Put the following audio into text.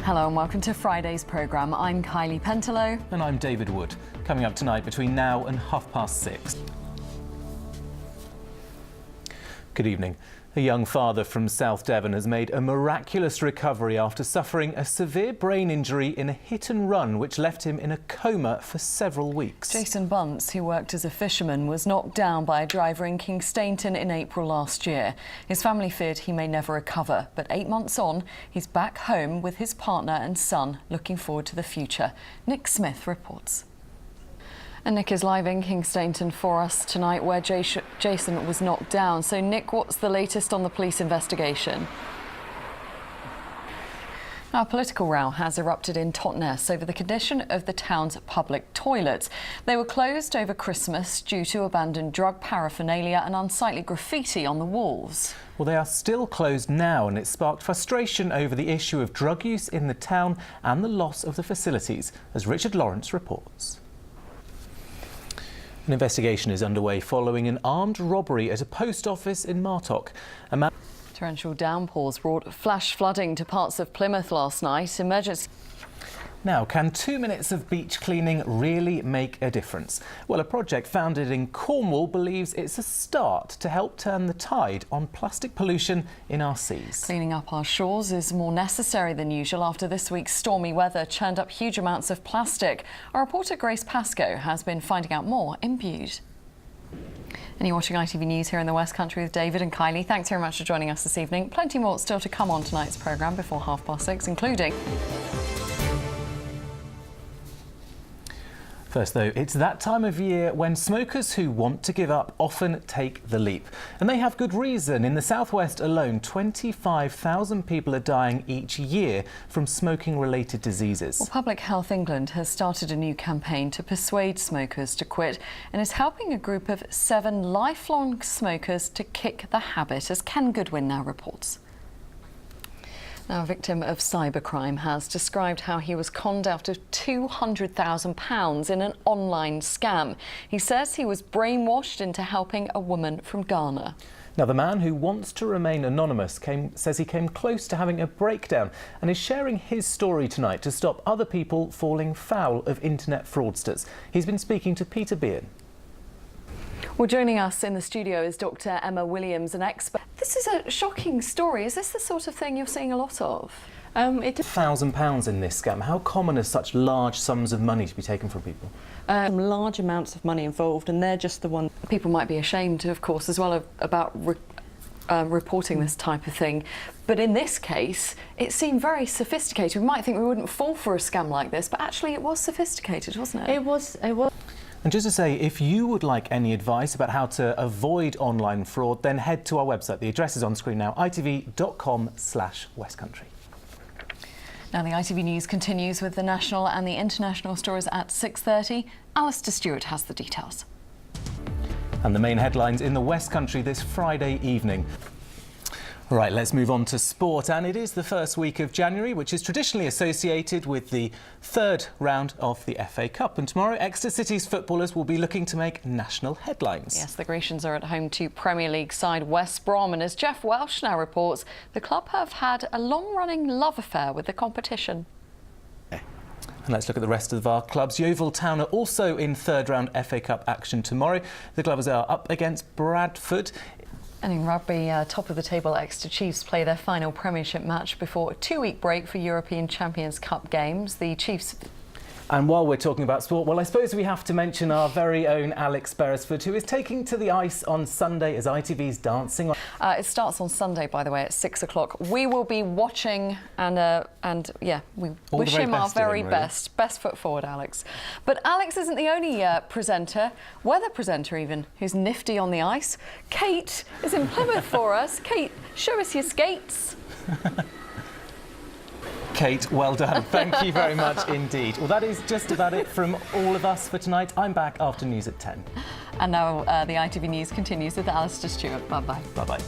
Hello and welcome to Friday's programme. I'm Kylie Pentelow. And I'm David Wood. Coming up tonight between now and 6:30. Good evening. A young father from South Devon has made a miraculous recovery after suffering a severe brain injury in a hit and run which left him in a coma for several weeks. Jason Bunce, who worked as a fisherman, was knocked down by a driver in Kingstainton in April last year. His family feared he may never recover, but 8 months on, he's back home with his partner and son, looking forward to the future. Nick Smith reports. And Nick is live in Kingstainton for us tonight, where Jason was knocked down. So, Nick, what's the latest on the police investigation? Now, a political row has erupted in Totnes over the condition of the town's public toilets. They were closed over Christmas due to abandoned drug paraphernalia and unsightly graffiti on the walls. Well, they are still closed now, and it sparked frustration over the issue of drug use in the town and the loss of the facilities, as Richard Lawrence reports. An investigation is underway following an armed robbery at a post office in Martock. Torrential downpours brought flash flooding to parts of Plymouth last night. Emergency. Now, can 2 minutes of beach cleaning really make a difference? Well, a project founded in Cornwall believes it's a start to help turn the tide on plastic pollution in our seas. Cleaning up our shores is more necessary than usual after this week's stormy weather churned up huge amounts of plastic. Our reporter Grace Pascoe has been finding out more in Bude. And you're watching ITV News here in the West Country with David and Kylie. Thanks very much for joining us this evening. Plenty more still to come on tonight's programme before 6:30, including... First, though, it's that time of year when smokers who want to give up often take the leap. And they have good reason. In the southwest alone, 25,000 people are dying each year from smoking-related diseases. Well, Public Health England has started a new campaign to persuade smokers to quit and is helping a group of 7 lifelong smokers to kick the habit, as Ken Goodwin now reports. Now, a victim of cybercrime has described how he was conned out of £200,000 in an online scam. He says he was brainwashed into helping a woman from Ghana. Now, the man, who wants to remain anonymous, says he came close to having a breakdown and is sharing his story tonight to stop other people falling foul of internet fraudsters. He's been speaking to Peter Bean. Well, joining us in the studio is Dr. Emma Williams, an expert. This is a shocking story. Is this the sort of thing you're seeing a lot of? £1,000 in this scam. How common is such large sums of money to be taken from people? Large amounts of money involved, and they're just the one. People might be ashamed, of course, as well about reporting this type of thing. But in this case, it seemed very sophisticated. We might think we wouldn't fall for a scam like this, but actually it was sophisticated, wasn't it? It was. And just to say, if you would like any advice about how to avoid online fraud, then head to our website. The address is on screen now, itv.com/westcountry. Now, the ITV News continues with the national and the international stories at 6:30. Alistair Stewart has the details. And the main headlines in the West Country this Friday evening. Right, let's move on to sport, and it is the first week of January, which is traditionally associated with the third round of the FA Cup. And tomorrow, Exeter City's footballers will be looking to make national headlines. Yes, the Grecians are at home to Premier League side West Brom, and as Jeff Welsh now reports, the club have had a long-running love affair with the competition. And let's look at the rest of our clubs. Yeovil Town are also in third round FA Cup action tomorrow. The Glovers are up against Bradford. And in rugby, top of the table, Exeter Chiefs play their final Premiership match before a 2-week break for European Champions Cup games. The Chiefs... And while we're talking about sport, well, I suppose we have to mention our very own Alex Beresford, who is taking to the ice on Sunday as ITV's Dancing. It starts on Sunday, by the way, at 6 o'clock. We will be watching and yeah, we wish him our very best. Best foot forward, Alex. But Alex isn't the only presenter, weather presenter even, who's nifty on the ice. Kate is in Plymouth for us. Kate, show us your skates. Kate, well done. Thank you very much indeed. Well, that is just about it from all of us for tonight. I'm back after news at 10. And now the ITV News continues with Alistair Stewart. Bye-bye. Bye-bye.